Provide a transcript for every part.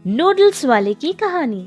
Noodles वाले की कहानी।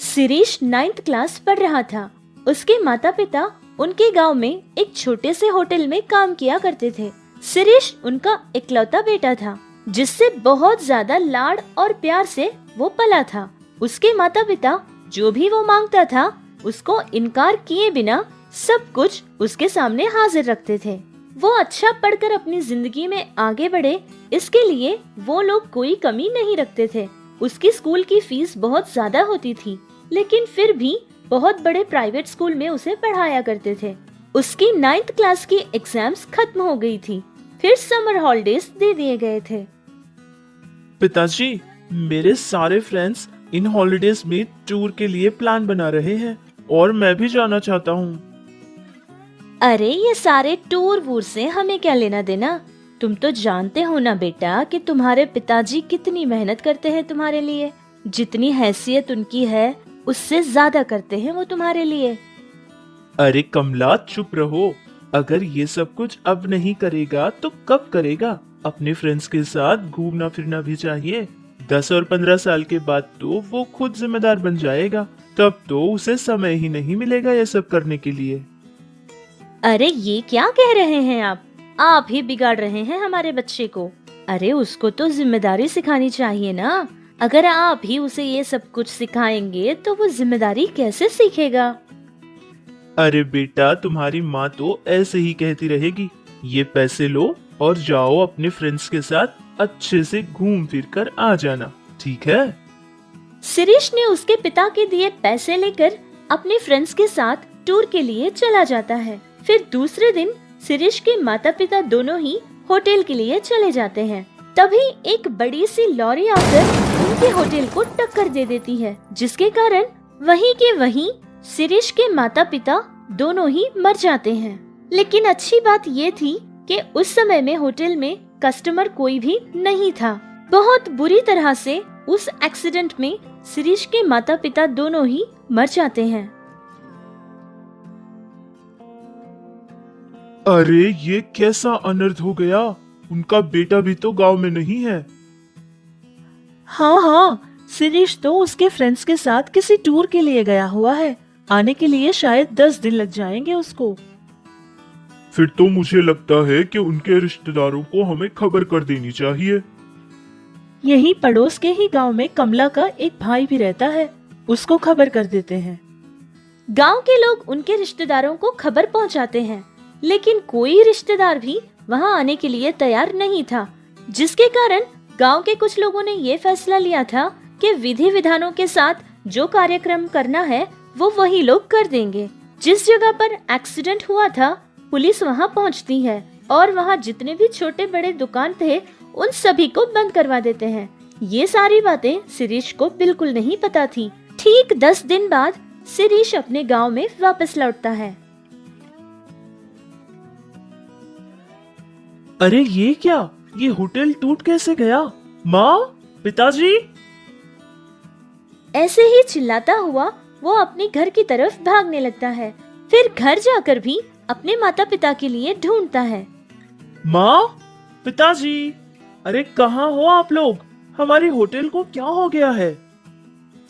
शिरीष 9th क्लास पढ़ रहा था। उसके माता पिता उनके गांव में एक छोटे से होटल में काम किया करते थे। शिरीष उनका इकलौता बेटा था, जिससे बहुत ज्यादा लाड और प्यार से वो पला था। उसके माता पिता जो भी वो मांगता था, उसको इनकार किए बिना सब कुछ उसके सामने हाजिर रखते थे। वो अच्छा पढ़कर अपनी जिंदगी में आगे बढ़े, इसके लिए वो लोग कोई कमी नहीं रखते थे। उसकी स्कूल की फीस बहुत ज्यादा होती थी, लेकिन फिर भी बहुत बड़े प्राइवेट स्कूल में उसे पढ़ाया करते थे। उसकी 9th क्लास की एग्जाम्स खत्म हो गई थी, फिर समर हॉलिडेज दे दिए गए थे। पिताजी, मेरे सारे फ्रेंड्स इन हॉलिडेज में टूर के लिए प्लान बना रहे हैं और मैं भी जाना चाहता हूँ। अरे ये सारे टूर वूर से हमें क्या लेना देना। तुम तो जानते हो ना बेटा कि तुम्हारे पिताजी कितनी मेहनत करते हैं तुम्हारे लिए। जितनी हैसियत उनकी है, उससे ज्यादा करते हैं वो तुम्हारे लिए। अरे कमला, चुप रहो। अगर ये सब कुछ अब नहीं करेगा तो कब करेगा? अपने फ्रेंड्स के साथ घूमना फिरना भी चाहिए। 10 और 15 साल के बाद तो वो खुद जिम्मेदार बन जाएगा, तब तो उसे समय ही नहीं मिलेगा ये सब करने के लिए। अरे ये क्या कह रहे हैं आप ही बिगाड़ रहे हैं हमारे बच्चे को। अरे उसको तो जिम्मेदारी सिखानी चाहिए ना। अगर आप ही उसे ये सब कुछ सिखाएंगे तो वो जिम्मेदारी कैसे सीखेगा? अरे बेटा, तुम्हारी माँ तो ऐसे ही कहती रहेगी। ये पैसे लो और जाओ अपने फ्रेंड्स के साथ अच्छे से घूम फिर कर आ जाना, ठीक है? शिरीष ने उसके पिता के दिए पैसे लेकर अपने फ्रेंड्स के साथ टूर के लिए चला जाता है। फिर दूसरे दिन शिरीष के माता पिता दोनों ही होटल के लिए चले जाते हैं। तभी एक बड़ी सी लॉरी आकर उनके होटल को टक्कर दे देती है, जिसके कारण वहीं के वहीं शिरीष के माता पिता दोनों ही मर जाते हैं। लेकिन अच्छी बात ये थी कि उस समय में होटल में कस्टमर कोई भी नहीं था। बहुत बुरी तरह से उस एक्सीडेंट में शिरीष के माता पिता दोनों ही मर जाते हैं। अरे ये कैसा अनर्थ हो गया? उनका बेटा भी तो गांव में नहीं है। हाँ, शिरीष तो उसके फ्रेंड्स के साथ किसी टूर के लिए गया हुआ है। आने के लिए शायद 10 दिन लग जाएंगे उसको। फिर तो मुझे लगता है कि उनके रिश्तेदारों को हमें खबर कर देनी चाहिए। यही पड़ोस के ही गांव में कमला का एक भाई भी रहता है, उसको खबर कर देते हैं। गांव के लोग उनके रिश्तेदारों को खबर पहुंचाते हैं, लेकिन कोई रिश्तेदार भी वहां आने के लिए तैयार नहीं था, जिसके कारण गांव के कुछ लोगों ने ये फैसला लिया था कि विधि विधानों के साथ जो कार्यक्रम करना है वो वही लोग कर देंगे। जिस जगह पर एक्सीडेंट हुआ था, पुलिस वहां पहुंचती है और वहां जितने भी छोटे बड़े दुकान थे उन सभी को बंद करवा देते हैं। ये सारी बातें शिरीष को बिल्कुल नहीं पता थी। ठीक 10 दिन बाद शिरीष अपने गाँव में वापस लौटता है। अरे ये क्या? ये होटल टूट कैसे गया? माँ, पिताजी! ऐसे ही चिल्लाता हुआ वो अपने घर की तरफ भागने लगता है। फिर घर जाकर भी अपने माता पिता के लिए ढूंढता है। माँ, पिताजी! अरे कहाँ हो आप लोग? हमारे होटल को क्या हो गया है?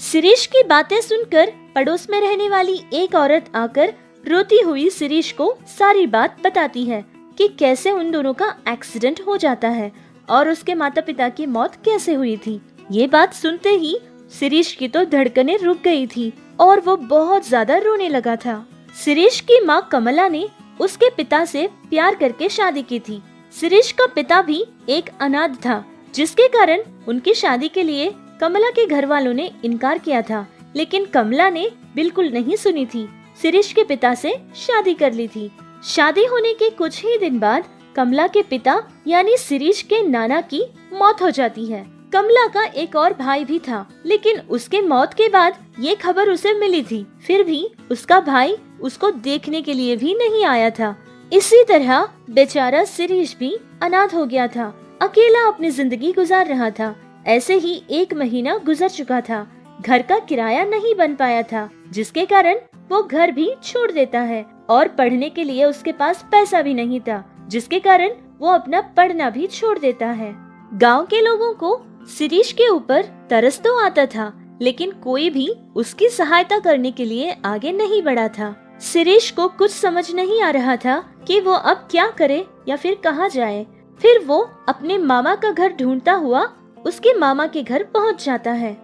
शिरीष की बातें सुनकर पड़ोस में रहने वाली एक औरत आकर रोती हुई शिरीष को सारी बात बताती है कि कैसे उन दोनों का एक्सीडेंट हो जाता है और उसके माता पिता की मौत कैसे हुई थी। ये बात सुनते ही शिरीष की तो धड़कनें रुक गई थी और वो बहुत ज्यादा रोने लगा था। शिरीष की माँ कमला ने उसके पिता से प्यार करके शादी की थी। शिरीष का पिता भी एक अनाथ था, जिसके कारण उनकी शादी के लिए कमला के घर वालों ने इनकार किया था, लेकिन कमला ने बिल्कुल नहीं सुनी थी। शिरीष के पिता से शादी कर ली थी। शादी होने के कुछ ही दिन बाद कमला के पिता यानी शिरीष के नाना की मौत हो जाती है। कमला का एक और भाई भी था, लेकिन उसके मौत के बाद ये खबर उसे मिली थी, फिर भी उसका भाई उसको देखने के लिए भी नहीं आया था। इसी तरह बेचारा शिरीष भी अनाथ हो गया था, अकेला अपनी जिंदगी गुजार रहा था। ऐसे ही 1 महीना गुजर चुका था। घर का किराया नहीं बन पाया था, जिसके कारण वो घर भी छोड़ देता है और पढ़ने के लिए उसके पास पैसा भी नहीं था, जिसके कारण वो अपना पढ़ना भी छोड़ देता है। गांव के लोगों को शिरीष के ऊपर तरस तो आता था, लेकिन कोई भी उसकी सहायता करने के लिए आगे नहीं बढ़ा था। शिरीष को कुछ समझ नहीं आ रहा था कि वो अब क्या करे या फिर कहाँ जाए। फिर वो अपने मामा का घर ढूंढता हुआ उसके मामा के घर पहुंच जाता है।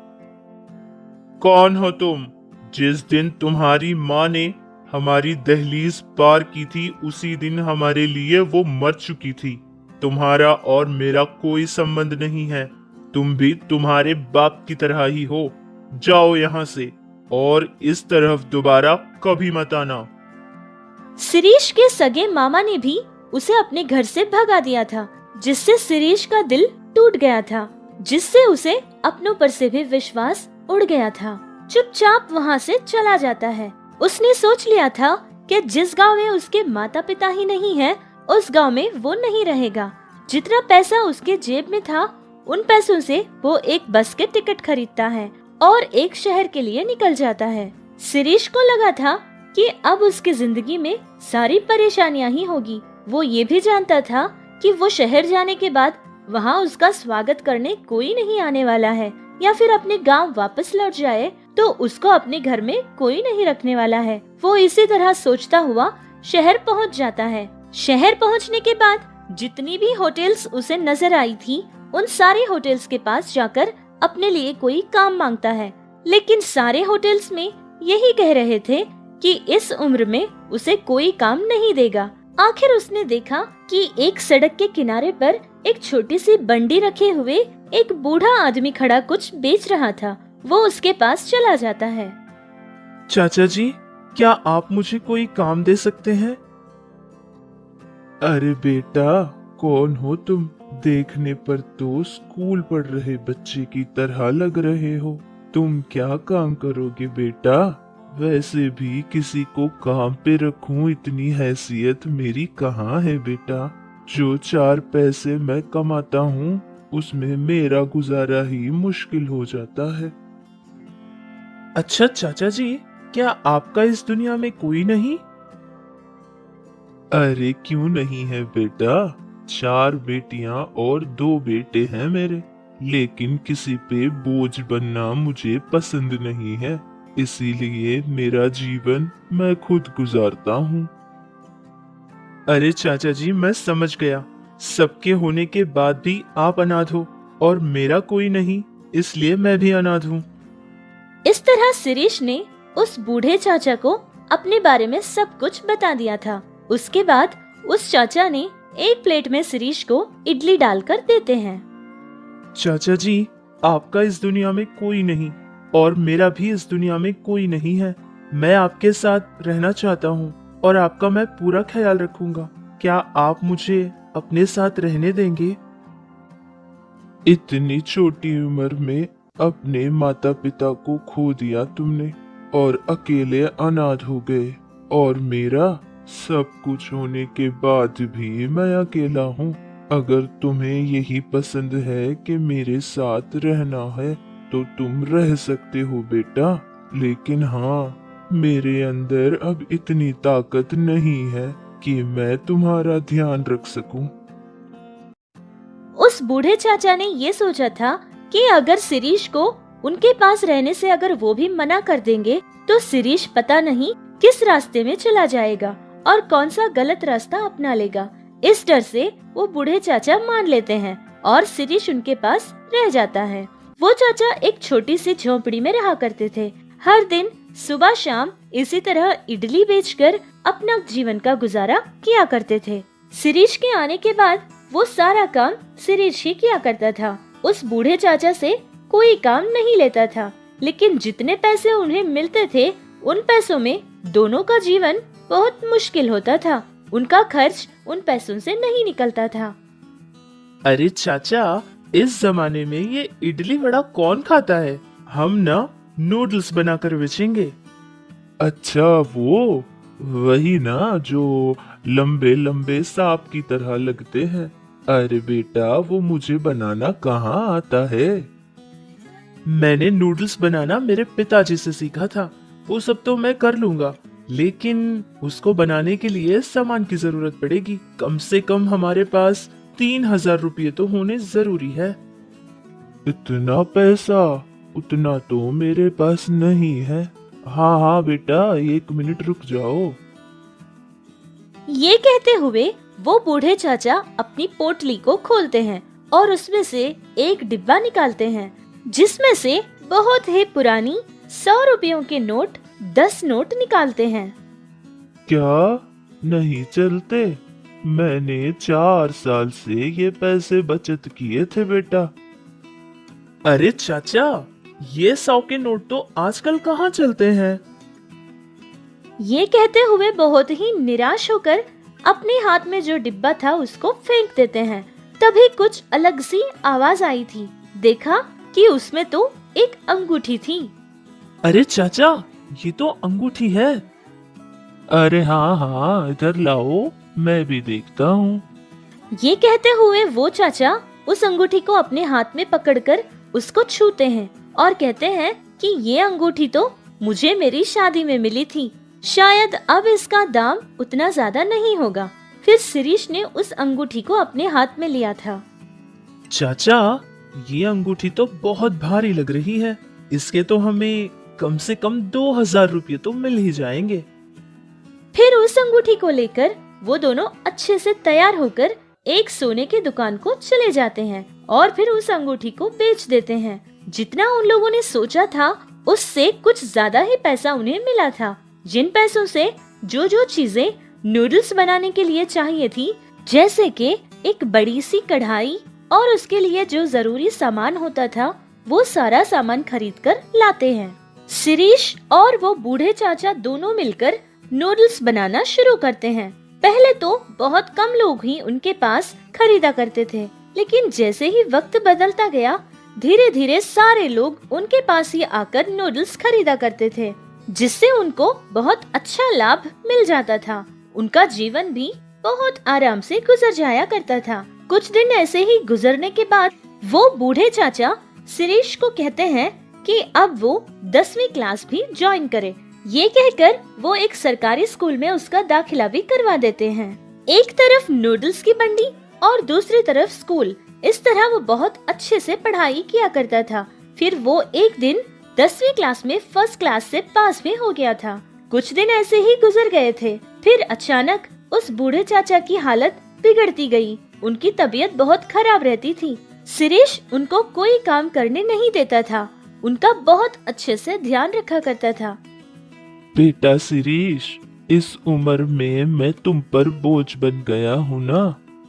कौन हो तुम? जिस दिन तुम्हारी माँ ने हमारी दहलीज पार की थी उसी दिन हमारे लिए वो मर चुकी थी। तुम्हारा और मेरा कोई संबंध नहीं है। तुम भी तुम्हारे बाप की तरह ही हो। जाओ यहाँ से और इस तरफ दोबारा कभी मत आना। शिरीष के सगे मामा ने भी उसे अपने घर से भगा दिया था, जिससे शिरीष का दिल टूट गया था, जिससे उसे अपनों पर से भी विश्वास उड़ गया था। चुपचाप वहाँ से चला जाता है। उसने सोच लिया था कि जिस गांव में उसके माता पिता ही नहीं है, उस गांव में वो नहीं रहेगा। जितना पैसा उसके जेब में था, उन पैसों से वो एक बस के टिकट खरीदता है और एक शहर के लिए निकल जाता है। शिरीष को लगा था कि अब उसकी जिंदगी में सारी परेशानियां ही होगी। वो ये भी जानता था कि वो शहर जाने के बाद वहाँ उसका स्वागत करने कोई नहीं आने वाला है, या फिर अपने गांव वापस लौट जाए तो उसको अपने घर में कोई नहीं रखने वाला है। वो इसी तरह सोचता हुआ शहर पहुँच जाता है। शहर पहुँचने के बाद जितनी भी होटल्स उसे नजर आई थी, उन सारे होटल्स के पास जाकर अपने लिए कोई काम मांगता है, लेकिन सारे होटल्स में यही कह रहे थे कि इस उम्र में उसे कोई काम नहीं देगा। आखिर उसने देखा कि एक सड़क के किनारे पर एक छोटी सी बंडी रखे हुए एक बूढ़ा आदमी खड़ा कुछ बेच रहा था। वो उसके पास चला जाता है। चाचा जी, क्या आप मुझे कोई काम दे सकते हैं? अरे बेटा, कौन हो तुम? देखने पर तो स्कूल पढ़ रहे बच्चे की तरह लग रहे हो। तुम क्या काम करोगे बेटा? वैसे भी किसी को काम पे रखूं इतनी हैसियत मेरी कहाँ है बेटा। जो 4 पैसे मैं कमाता हूँ उसमें मेरा गुजारा ही मुश्किल हो जाता है। अच्छा चाचा जी, क्या आपका इस दुनिया में कोई नहीं? अरे क्यों नहीं है बेटा, 4 बेटियां और 2 बेटे हैं मेरे, लेकिन किसी पे बोझ बनना मुझे पसंद नहीं है, इसीलिए मेरा जीवन मैं खुद गुजारता हूँ। अरे चाचा जी, मैं समझ गया। सबके होने के बाद भी आप अनाथ हो और मेरा कोई नहीं, इसलिए मैं भी अनाथ हूँ। इस तरह शिरीष ने उस बूढ़े चाचा को अपने बारे में सब कुछ बता दिया था। उसके बाद उस चाचा ने एक प्लेट में शिरीष को इडली डालकर देते हैं। चाचा जी, आपका इस दुनिया में कोई नहीं और मेरा भी इस दुनिया में कोई नहीं है। मैं आपके साथ रहना चाहता हूँ और आपका मैं पूरा ख्याल रखूंगा। क्या आप मुझे अपने साथ रहने देंगे? इतनी छोटी उम्र में अपने माता पिता को खो दिया तुमने और अकेले अनाथ हो गए, और मेरा सब कुछ होने के बाद भी मैं अकेला हूँ। अगर तुम्हें यही पसंद है कि मेरे साथ रहना है तो तुम रह सकते हो बेटा, लेकिन हाँ, मेरे अंदर अब इतनी ताकत नहीं है कि मैं तुम्हारा ध्यान रख सकूं। उस बूढ़े चाचा ने ये सोचा था कि अगर शिरीष को उनके पास रहने से अगर वो भी मना कर देंगे तो शिरीष पता नहीं किस रास्ते में चला जाएगा और कौन सा गलत रास्ता अपना लेगा। इस डर से वो बूढ़े चाचा मान लेते हैं और शिरीष उनके पास रह जाता है। वो चाचा एक छोटी सी झोपड़ी में रहा करते थे। हर दिन सुबह शाम इसी तरह इडली बेचकर अपना जीवन का गुजारा किया करते थे। शिरीष के आने के बाद वो सारा काम शिरीष ही किया करता था। उस बूढ़े चाचा से कोई काम नहीं लेता था, लेकिन जितने पैसे उन्हें मिलते थे उन पैसों में दोनों का जीवन बहुत मुश्किल होता था। उनका खर्च उन पैसों से नहीं निकलता था। अरे चाचा, इस जमाने में ये इडली वड़ा कौन खाता है? हम ना नूडल्स बनाकर बेचेंगे। अच्छा, वो वही ना जो लंबे लंबे सांप की तरह लगते हैं। अरे बेटा, वो मुझे बनाना कहाँ आता है। मैंने नूडल्स बनाना मेरे पिताजी से सीखा था। वो सब तो मैं कर लूंगा, लेकिन उसको बनाने के लिए सामान की जरूरत पड़ेगी। कम से कम हमारे पास 3000 रुपये तो होने जरूरी है। इतना पैसा? उतना तो मेरे पास नहीं है। हाँ हाँ बेटा, 1 मिनट रुक जाओ। ये कहते हुए वो बूढ़े चाचा अपनी पोटली को खोलते हैं और उसमें से एक डिब्बा निकालते हैं, जिसमें से बहुत ही पुरानी 100 रुपयों के नोट 10 नोट निकालते हैं। क्या नहीं चलते? मैंने 4 साल से ये पैसे बचत किए थे बेटा। अरे चाचा, ये 100 के नोट तो आजकल कहाँ चलते हैं? ये कहते हुए बहुत ही निराश होकर अपने हाथ में जो डिब्बा था उसको फेंक देते हैं। तभी कुछ अलग सी आवाज आई थी। देखा कि उसमें तो एक अंगूठी थी। अरे चाचा, ये तो अंगूठी है। अरे हाँ हाँ, इधर लाओ, मैं भी देखता हूँ। ये कहते हुए वो चाचा उस अंगूठी को अपने हाथ में पकड़कर उसको छूते हैं और कहते हैं कि ये अंगूठी तो मुझे मेरी शादी में मिली थी, शायद अब इसका दाम उतना ज्यादा नहीं होगा। फिर शिरीष ने उस अंगूठी को अपने हाथ में लिया था। चाचा, ये अंगूठी तो बहुत भारी लग रही है। इसके तो हमें कम से कम 2000 रुपये तो मिल ही जाएंगे। फिर उस अंगूठी को लेकर वो दोनों अच्छे से तैयार होकर एक सोने की दुकान को चले जाते हैं और फिर उस अंगूठी को बेच देते हैं। जितना उन लोगों ने सोचा था उससे कुछ ज्यादा ही पैसा उन्हें मिला था। जिन पैसों से जो जो चीजें नूडल्स बनाने के लिए चाहिए थी, जैसे कि एक बड़ी सी कढ़ाई और उसके लिए जो जरूरी सामान होता था, वो सारा सामान खरीद कर लाते हैं। शिरीष और वो बूढ़े चाचा दोनों मिलकर नूडल्स बनाना शुरू करते हैं। पहले तो बहुत कम लोग ही उनके पास खरीदा करते थे, लेकिन जैसे ही वक्त बदलता गया, धीरे धीरे सारे लोग उनके पास ही आकर नूडल्स खरीदा करते थे, जिससे उनको बहुत अच्छा लाभ मिल जाता था। उनका जीवन भी बहुत आराम से गुजर जाया करता था। कुछ दिन ऐसे ही गुजरने के बाद वो बूढ़े चाचा शिरीष को कहते हैं कि अब वो 10वीं क्लास भी ज्वाइन करे। ये कहकर वो एक सरकारी स्कूल में उसका दाखिला भी करवा देते हैं। एक तरफ नूडल्स की बंडी और दूसरी तरफ स्कूल, इस तरह वो बहुत अच्छे से पढ़ाई किया करता था। फिर वो एक दिन 10वीं क्लास में फर्स्ट क्लास से पास भी हो गया था। कुछ दिन ऐसे ही गुजर गए थे। फिर अचानक उस बूढ़े चाचा की हालत बिगड़ती गई। उनकी तबीयत बहुत खराब रहती थी। शिरीष उनको कोई काम करने नहीं देता था, उनका बहुत अच्छे से ध्यान रखा करता था। बेटा शिरीष, इस उम्र में मैं तुम पर बोझ बन गया हूँ ना।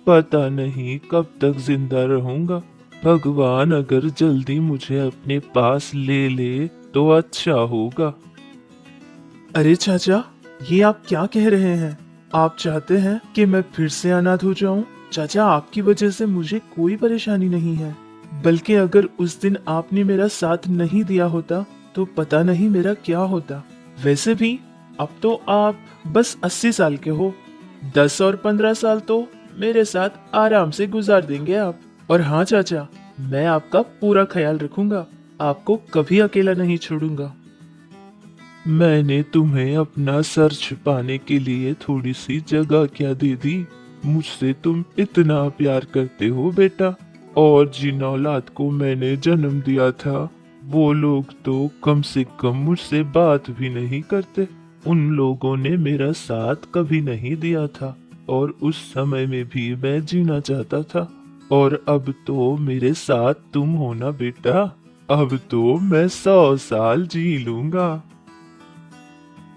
पता नहीं कब तक जिंदा रहूंगा। भगवान अगर जल्दी मुझे अपने पास ले ले तो अच्छा होगा। अरे चाचा, ये आप क्या कह रहे हैं? आप चाहते हैं कि मैं फिर से अनाथ हो जाऊं? चाचा, आपकी वजह से मुझे कोई परेशानी नहीं है, बल्कि अगर उस दिन आपने मेरा साथ नहीं दिया होता तो पता नहीं मेरा क्या होता। वैसे भी अब तो आप बस 80 साल के हो। 10 और 15 साल तो मेरे साथ आराम से गुजार देंगे आप। और हाँ चाचा, मैं आपका पूरा ख्याल रखूंगा, आपको कभी अकेला नहीं छोड़ूंगा। मैंने तुम्हें अपना सर छुपाने के लिए थोड़ी सी जगह क्या दे दी? मुझसे तुम इतना प्यार करते हो बेटा। और जिन औलाद को मैंने जन्म दिया था, वो लोग तो कम से कम मुझसे बात भी नहीं करते। उन लोगों ने मेरा साथ कभी नहीं दिया था और उस समय में भी मैं जीना चाहता था। और अब तो मेरे साथ तुम हो ना बेटा, अब तो मैं 100 साल जी लूंगा।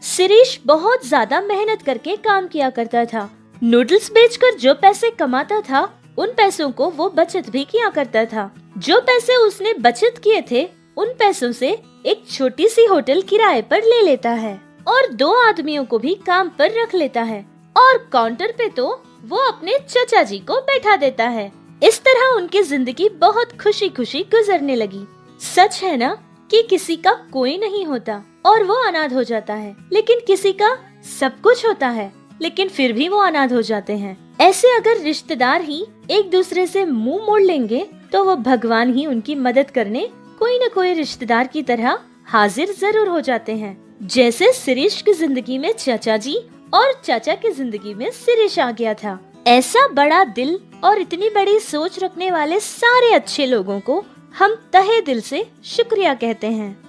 शिरीष बहुत ज्यादा मेहनत करके काम किया करता था। नूडल्स बेचकर जो पैसे कमाता था, उन पैसों को वो बचत भी किया करता था। जो पैसे उसने बचत किए थे, उन पैसों से एक छोटी सी होटल किराए पर ले लेता है और 2 आदमियों को भी काम पर रख लेता है और काउंटर पे तो वो अपने चचा जी को बैठा देता है। इस तरह उनकी जिंदगी बहुत खुशी खुशी गुजरने लगी। सच है ना कि किसी का कोई नहीं होता और वो अनाथ हो जाता है, लेकिन किसी का सब कुछ होता है लेकिन फिर भी वो अनाथ हो जाते हैं। ऐसे अगर रिश्तेदार ही एक दूसरे से मुंह मोड़ लेंगे तो वो भगवान ही उनकी मदद करने कोई न कोई रिश्तेदार की तरह हाजिर जरूर हो जाते हैं। जैसे शिरीष की जिंदगी में चाचा जी और चाचा की जिंदगी में शिरीष आ गया था। ऐसा बड़ा दिल और इतनी बड़ी सोच रखने वाले सारे अच्छे लोगों को हम तहे दिल से शुक्रिया कहते हैं।